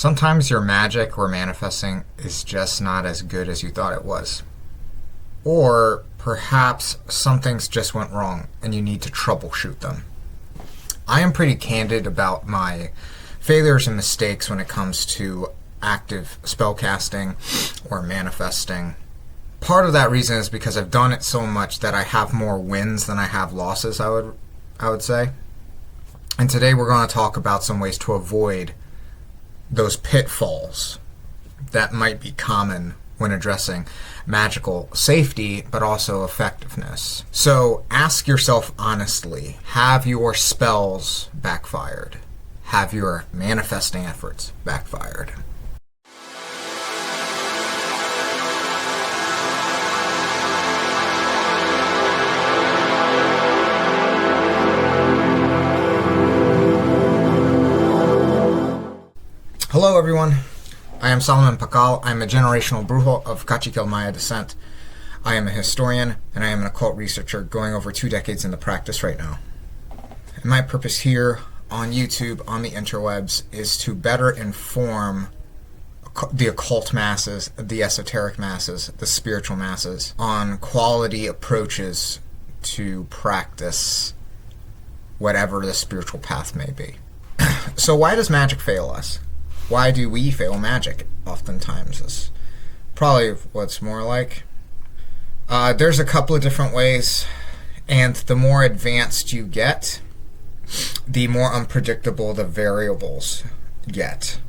Sometimes your magic or manifesting is just not as good as you thought it was. Or perhaps some things just went wrong and you need to troubleshoot them. I am pretty candid about my failures and mistakes when it comes to active spellcasting or manifesting. Part of that reason is because I've done it so much that I have more wins than I have losses, I would say. And today we're going to talk about some ways to avoid those pitfalls that might be common when addressing magical safety, but also effectiveness. So ask yourself honestly, have your spells backfired? Have your manifesting efforts backfired? Hello everyone, I am Solomon Pakal. I am a generational brujo of Kachikil Maya descent. I am a historian and I am an occult researcher going over 2 decades in the practice right now. And my purpose here on YouTube, on the interwebs, is to better inform the occult masses, the esoteric masses, the spiritual masses on quality approaches to practice whatever the spiritual path may be. So why does magic fail us? Why do we fail magic oftentimes is probably what's more like. There's a couple of different ways, and the more advanced you get, the more unpredictable the variables get.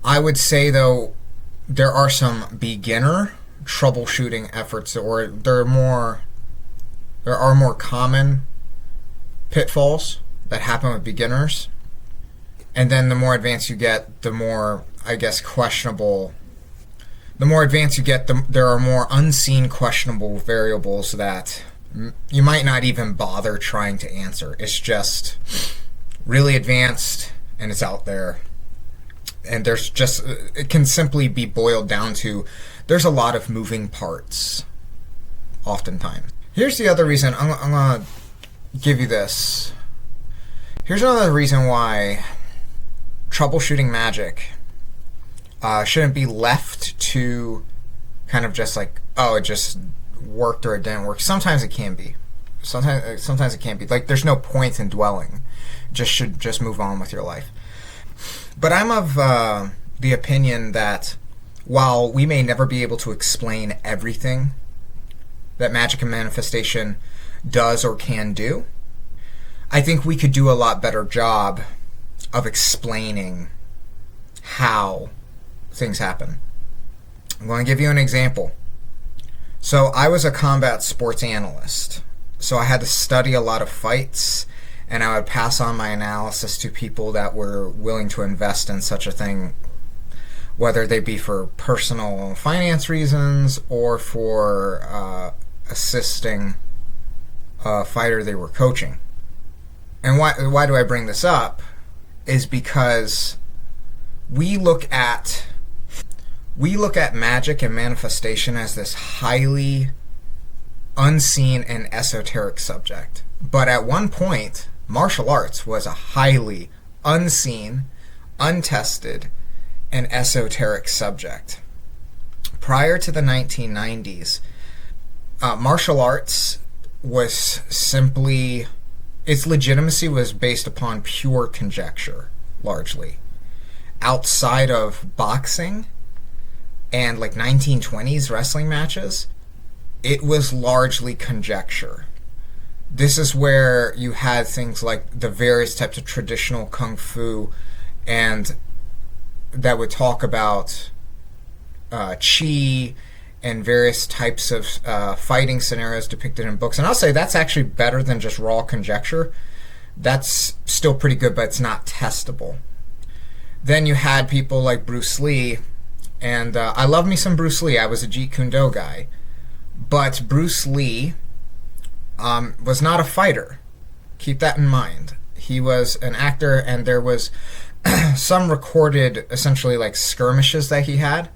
I would say, though, there are some beginner troubleshooting efforts, or there are more common pitfalls that happen with beginners. And then the more advanced you get, the more, I guess, questionable. The more advanced you get, there are more unseen questionable variables that you might not even bother trying to answer. It's just really advanced and it's out there. And it can simply be boiled down to, there's a lot of moving parts, oftentimes. Here's the other reason, I'm going to give you this. Here's another reason why troubleshooting magic shouldn't be left to kind of just like, oh, it just worked or it didn't work. Sometimes it can be. Sometimes it can't be. Like, there's no point in dwelling. Should just move on with your life. But I'm of the opinion that while we may never be able to explain everything that magic and manifestation does or can do, I think we could do a lot better job of explaining how things happen. I'm going to give you an example. So I was a combat sports analyst. So I had to study a lot of fights, and I would pass on my analysis to people that were willing to invest in such a thing, whether they be for personal finance reasons or for assisting a fighter they were coaching. And why do I bring this up? Is because we look at magic and manifestation as this highly unseen and esoteric subject. But at one point, martial arts was a highly unseen, untested, and esoteric subject. Prior to the 1990s, martial arts was simply, its legitimacy was based upon pure conjecture, largely. Outside of boxing and like 1920s wrestling matches, it was largely conjecture. This is where you had things like the various types of traditional kung fu and that would talk about chi and various types of fighting scenarios depicted in books. And I'll say that's actually better than just raw conjecture. That's still pretty good, but it's not testable. Then you had people like Bruce Lee, and I love me some Bruce Lee. I was a Jeet Kune Do guy. But Bruce Lee was not a fighter. Keep that in mind. He was an actor, and there was some recorded, essentially like skirmishes that he had.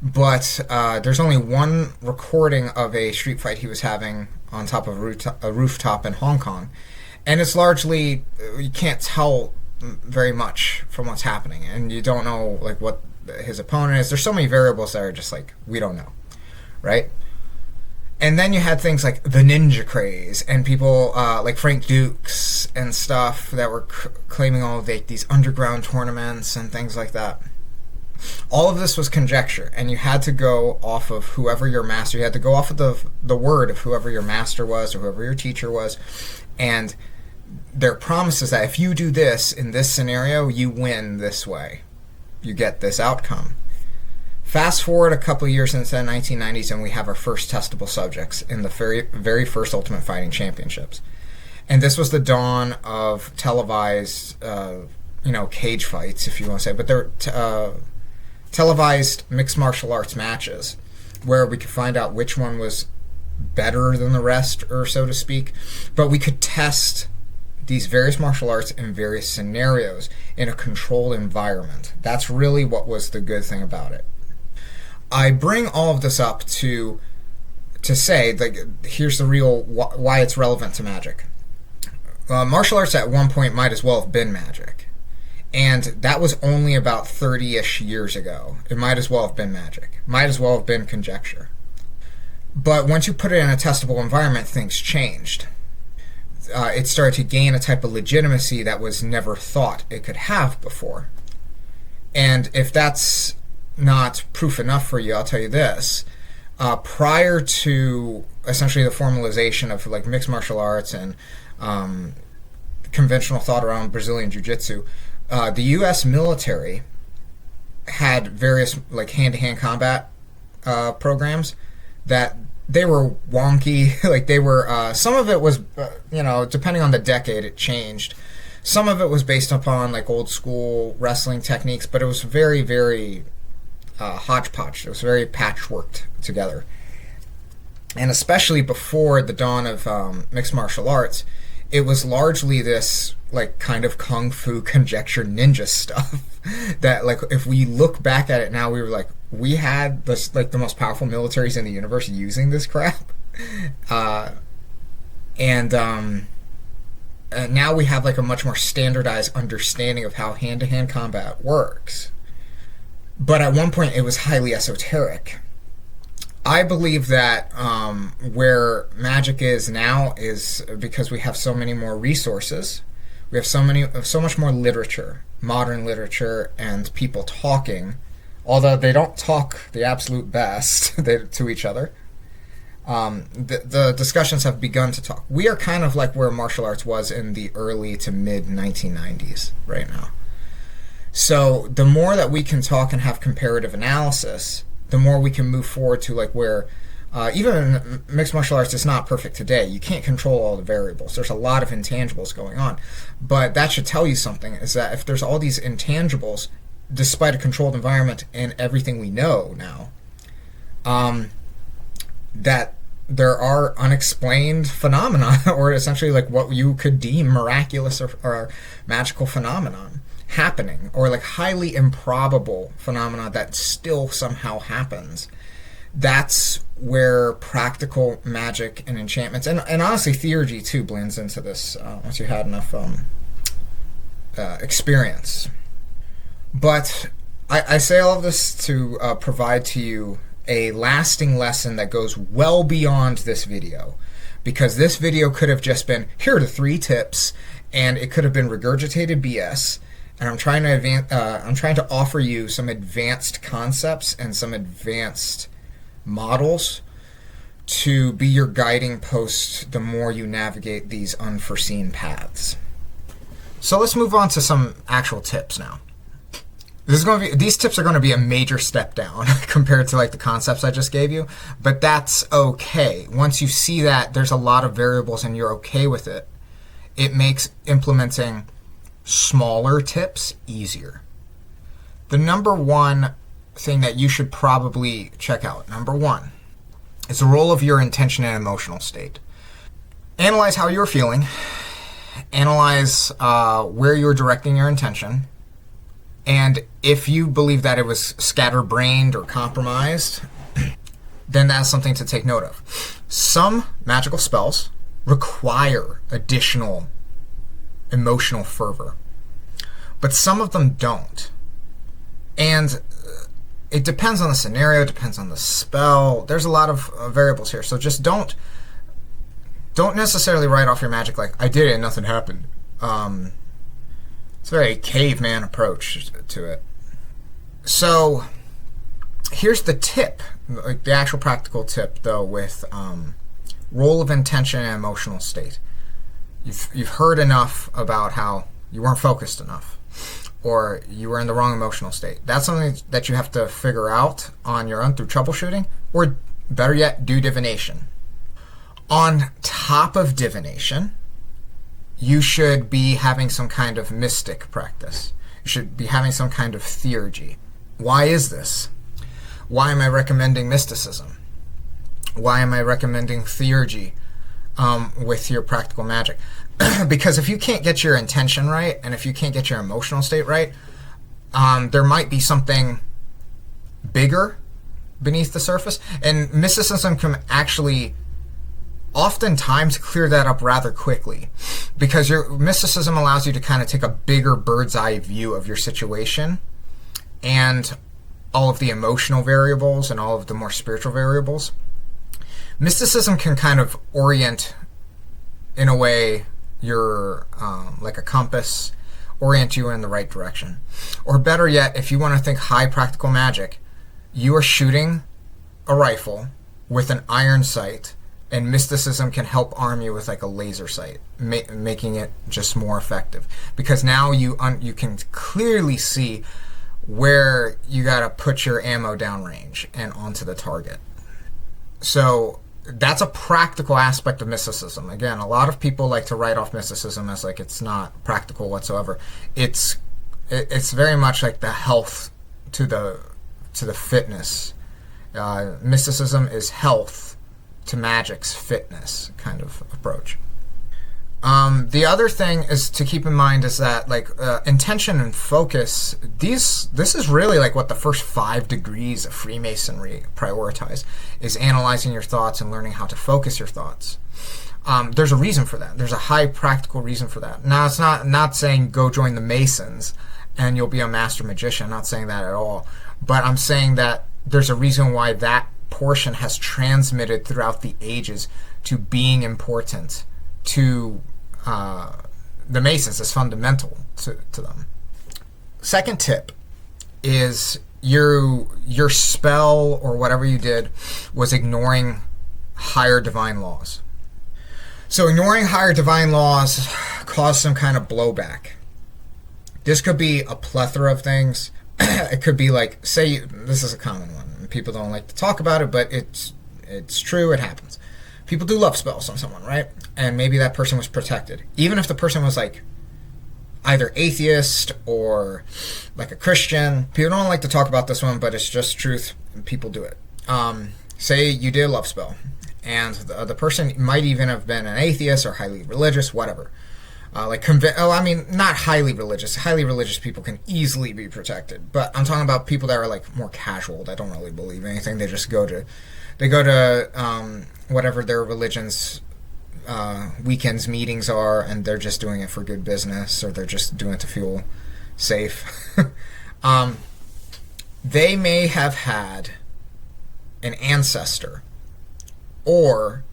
But there's only one recording of a street fight he was having on top of a rooftop in Hong Kong. And it's largely, you can't tell very much from what's happening, and you don't know like what his opponent is. There's so many variables that are just like we don't know, right? And then you had things like the ninja craze and people like Frank Dukes and stuff that were claiming all of these underground tournaments and things like that. All of this was conjecture, and you had to go off of whoever your master. You had to go off of the word of whoever your master was or whoever your teacher was, and their promise is that if you do this in this scenario, you win this way. You get this outcome. Fast forward a couple of years into the 1990s, and we have our first testable subjects in the very first Ultimate Fighting Championships. And this was the dawn of televised, cage fights, if you want to say, but they're televised mixed martial arts matches where we could find out which one was better than the rest, or so to speak. But we could test these various martial arts in various scenarios in a controlled environment. That's really what was the good thing about it. I bring all of this up to say, like, here's the real why it's relevant to magic. Martial arts at one point might as well have been magic. And that was only about 30-ish years ago. It might as well have been magic. Might as well have been conjecture. But once you put it in a testable environment, things changed. It started to gain a type of legitimacy that was never thought it could have before. And if that's not proof enough for you, I'll tell you this. Prior to essentially the formalization of like mixed martial arts and conventional thought around Brazilian Jiu-Jitsu, the U.S. military had various like hand-to-hand combat programs that they were wonky. Like they were, some of it was, depending on the decade, it changed. Some of it was based upon like old school wrestling techniques, but it was very, very hodgepodge. It was very patchworked together. And especially before the dawn of mixed martial arts, it was largely this like kind of kung fu conjecture ninja stuff that like if we look back at it now, we were like, we had this like the most powerful militaries in the universe using this crap, and now we have like a much more standardized understanding of how hand-to-hand combat works. But at one point it was highly esoteric. I believe that where magic is now is because we have so many more resources. We have so much more literature, modern literature, and people talking, although they don't talk the absolute best to each other. The discussions have begun to talk. We are kind of like where martial arts was in the early to mid 1990s right now. So the more that we can talk and have comparative analysis, the more we can move forward to like where even mixed martial arts is not perfect today. You can't control all the variables. There's a lot of intangibles going on. But that should tell you something, is that if there's all these intangibles, despite a controlled environment and everything we know now, that there are unexplained phenomena, or essentially like what you could deem miraculous or magical phenomenon happening, or like highly improbable phenomena that still somehow happens. That's where practical magic and enchantments, and honestly theurgy too, blends into this once you had enough experience. But I say all of this to provide to you a lasting lesson that goes well beyond this video, because this video could have just been, here are the 3 tips, and it could have been regurgitated BS. And I'm trying to offer you some advanced concepts and some advanced models to be your guiding post the more you navigate these unforeseen paths. So let's move on to some actual tips now. These tips are going to be a major step down compared to like the concepts I just gave you, but that's okay. Once you see that there's a lot of variables and you're okay with it, it makes implementing smaller tips easier. The number one thing that you should probably check out, number one, is the role of your intention and emotional state. Analyze how you're feeling. Analyze where you're directing your intention. And if you believe that it was scatterbrained or compromised, then that's something to take note of. Some magical spells require additional emotional fervor. but some of them don't. And it depends on the scenario, depends on the spell. There's a lot of variables here. So just don't necessarily write off your magic like, I did it and nothing happened. It's a very caveman approach to it. So here's the tip, like the actual practical tip, though, with role of intention and emotional state. You've heard enough about how you weren't focused enough, or you were in the wrong emotional state. That's something that you have to figure out on your own through troubleshooting, or better yet, do divination. On top of divination, you should be having some kind of mystic practice. You should be having some kind of theurgy. Why is this? Why am I recommending mysticism? Why am I recommending theurgy with your practical magic? Because if you can't get your intention right, and if you can't get your emotional state right, there might be something bigger beneath the surface. And mysticism can actually oftentimes clear that up rather quickly, because your mysticism allows you to kind of take a bigger bird's eye view of your situation and all of the emotional variables and all of the more spiritual variables. Mysticism can kind of orient, in a way, your like a compass, orient you in the right direction. Or better yet, if you want to think high practical magic, you are shooting a rifle with an iron sight, and mysticism can help arm you with like a laser sight, making it just more effective. Because now you can clearly see where you got to put your ammo downrange and onto the target. So that's a practical aspect of mysticism. Again, a lot of people like to write off mysticism as like it's not practical whatsoever. It's very much like the health to the fitness. Mysticism is health to magic's fitness kind of approach. The other thing is to keep in mind is that like intention and focus, this is really like what the first 5 degrees of Freemasonry prioritize, is analyzing your thoughts and learning how to focus your thoughts. There's a reason for that. There's a high practical reason for that. Now, it's not saying go join the Masons and you'll be a master magician. I'm not saying that at all. But I'm saying that there's a reason why that portion has transmitted throughout the ages to being important to the Masons, is fundamental to them. Second tip is your spell or whatever you did was ignoring higher divine laws. So ignoring higher divine laws caused some kind of blowback. This could be a plethora of things. It could be like, say, this is a common one. People don't like to talk about it, but it's true. It happens. People do love spells on someone, right? And maybe that person was protected. Even if the person was like either atheist or like a Christian. People don't like to talk about this one, but it's just truth, and people do it. Say you did a love spell, and the person might even have been an atheist or highly religious, whatever. Not highly religious. Highly religious people can easily be protected, but I'm talking about people that are like more casual, that don't really believe anything. They just go to whatever their religion's weekends meetings are, and they're just doing it for good business, or they're just doing it to feel safe. They may have had an ancestor, or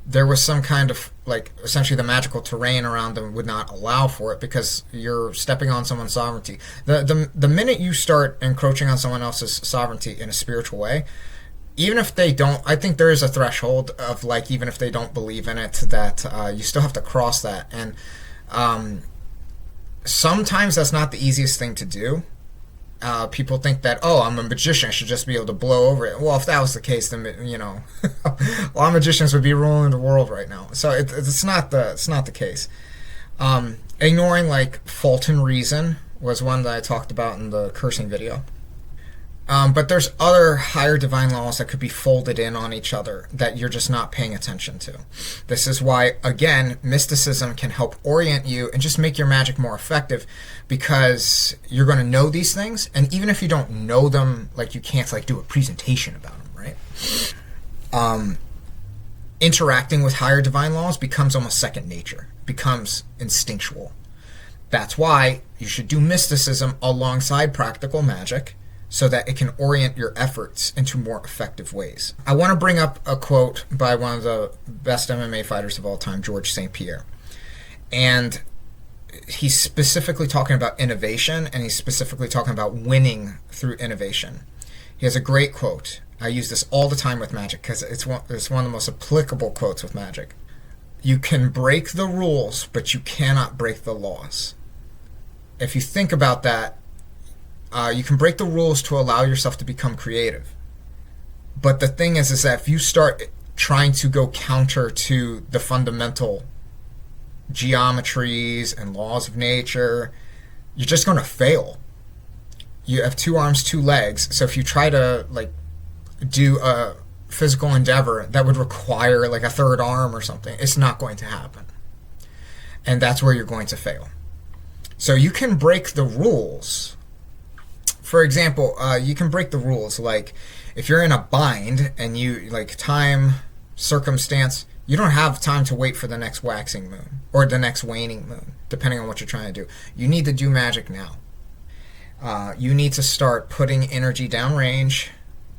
there was some kind of, like, essentially the magical terrain around them would not allow for it, because you're stepping on someone's sovereignty. The minute you start encroaching on someone else's sovereignty in a spiritual way, even if they don't, I think there is a threshold of, like, even if they don't believe in it, that you still have to cross that. And sometimes that's not the easiest thing to do. People think that, oh, I'm a magician, I should just be able to blow over it. Well, if that was the case, then, a lot of magicians would be ruling the world right now. So it's not the case. Ignoring, like, Fulton reason was one that I talked about in the cursing video. But there's other higher divine laws that could be folded in on each other that you're just not paying attention to. This is why, again, mysticism can help orient you and just make your magic more effective, because you're going to know these things, and even if you don't know them, like, you can't, like, do a presentation about them, right? Interacting with higher divine laws becomes almost second nature, becomes instinctual. That's why you should do mysticism alongside practical magic so that it can orient your efforts into more effective ways. I want to bring up a quote by one of the best MMA fighters of all time, George St. Pierre. And he's specifically talking about innovation, and he's specifically talking about winning through innovation. He has a great quote. I use this all the time with magic because it's one of the most applicable quotes with magic. You can break the rules, but you cannot break the laws. If you think about that, you can break the rules to allow yourself to become creative. But the thing is that if you start trying to go counter to the fundamental geometries and laws of nature, you're just going to fail. You have 2 arms, 2 legs, so if you try to do a physical endeavor that would require a 3rd arm or something, it's not going to happen. And that's where you're going to fail. So you can break the rules. For example, you can break the rules. Like if you're in a bind and you time, circumstance, you don't have time to wait for the next waxing moon or the next waning moon, depending on what you're trying to do. You need to do magic now. You need to start putting energy downrange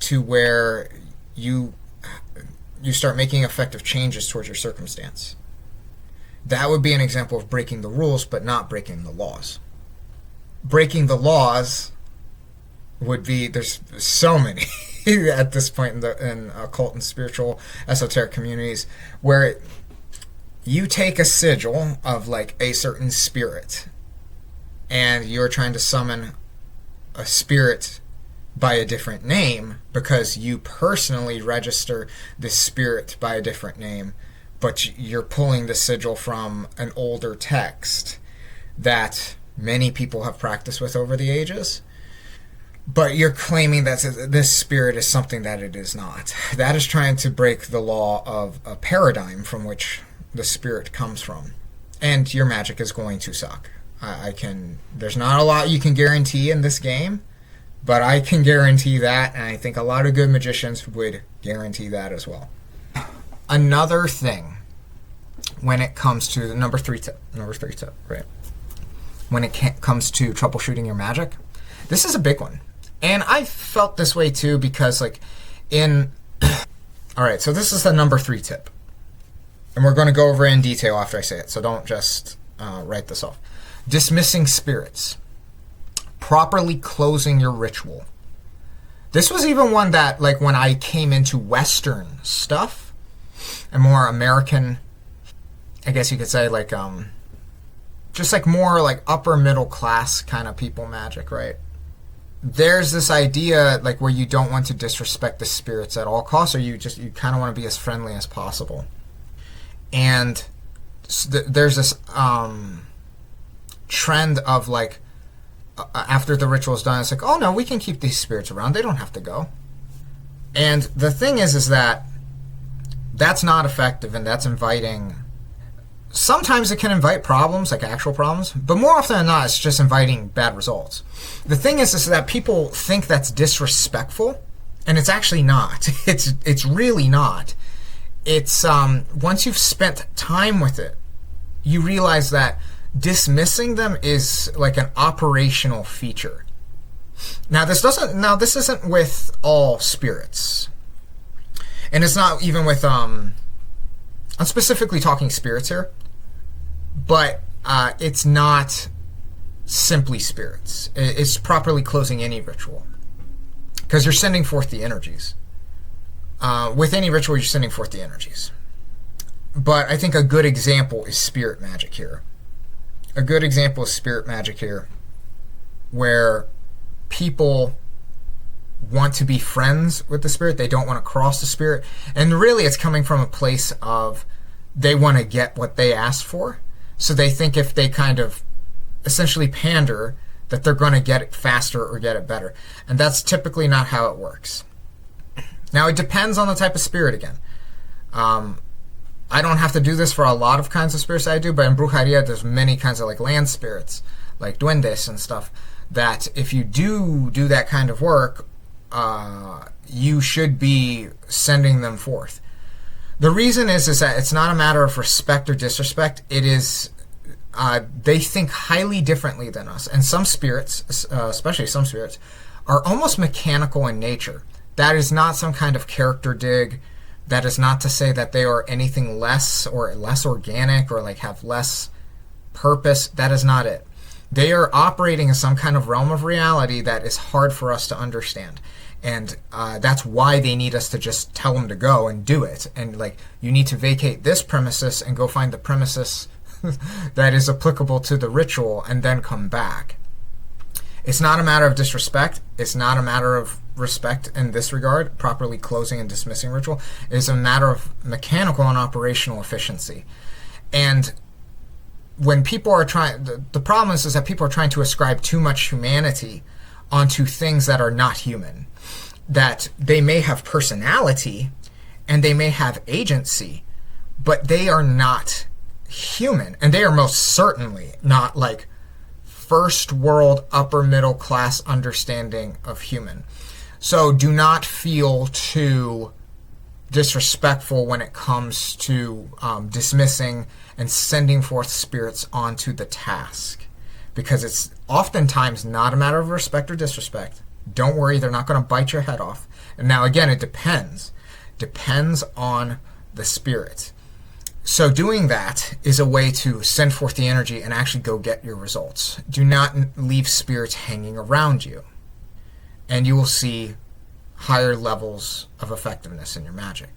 to where you start making effective changes towards your circumstance. That would be an example of breaking the rules, but not breaking the laws. Breaking the laws would be, there's so many at this point in occult and spiritual esoteric communities, where you take a sigil of a certain spirit and you're trying to summon a spirit by a different name because you personally register this spirit by a different name, but you're pulling the sigil from an older text that many people have practiced with over the ages, but you're claiming that this spirit is something that it is not. That is trying to break the law of a paradigm from which the spirit comes from, and your magic is going to suck. There's not a lot you can guarantee in this game, but I can guarantee that, and I think a lot of good magicians would guarantee that as well. Another thing, when it comes to the number three tip, right? When it comes to troubleshooting your magic, this is a big one. And I felt this way too because all right, so this is the number 3 tip. And we're going to go over it in detail after I say it, so don't just write this off. Dismissing spirits. Properly closing your ritual. This was even one that, when I came into Western stuff, and more American, I guess you could say, just more upper middle class kind of people magic, right? There's this idea, where you don't want to disrespect the spirits at all costs, or you kind of want to be as friendly as possible. And there's this trend of, after the ritual's done, it's oh no, we can keep these spirits around. They don't have to go. And the thing is that that's not effective, and that's inviting... Sometimes it can invite problems, actual problems, but more often than not, it's just inviting bad results. The thing is that people think that's disrespectful, and it's actually not. It's really not. It's once you've spent time with it, you realize that dismissing them is an operational feature. Now this isn't with all spirits, and it's not even with I'm specifically talking spirits here, but it's not simply spirits. It's properly closing any ritual, because you're sending forth the energies. With any ritual, you're sending forth the energies. But I think a good example is spirit magic here. A good example is spirit magic here, where people want to be friends with the spirit. They don't want to cross the spirit. And really, it's coming from a place of they want to get what they asked for. So they think if they kind of essentially pander, that they're going to get it faster or get it better. And that's typically not how it works. Now, it depends on the type of spirit again. I don't have to do this for a lot of kinds of spirits I do, but in Brujeria, there's many kinds of land spirits, like duendes and stuff, that if you do that kind of work, you should be sending them forth. The reason is that it's not a matter of respect or disrespect. It is they think highly differently than us. And some spirits, especially some spirits, are almost mechanical in nature. That is not some kind of character dig. That is not to say that they are anything less or less organic or like have less purpose. That is not it. They are operating in some kind of realm of reality that is hard for us to understand. And that's why they need us to just tell them to go and do it. And like, you need to vacate this premises and go find the premises that is applicable to the ritual and then come back. It's not a matter of disrespect. It's not a matter of respect in this regard, properly closing and dismissing ritual. It's a matter of mechanical and operational efficiency. And when people are trying, the problem is that people are trying to ascribe too much humanity onto things that are not human. That they may have personality and they may have agency, but they are not human. And they are most certainly not like first world, upper middle class understanding of human. So do not feel too disrespectful when it comes to dismissing and sending forth spirits onto the task, because it's oftentimes not a matter of respect or disrespect. Don't worry, they're not going to bite your head off. And now again, it depends on the spirit. So doing that is a way to send forth the energy and actually go get your results. Do not leave spirits hanging around you, and you will see higher levels of effectiveness in your magic.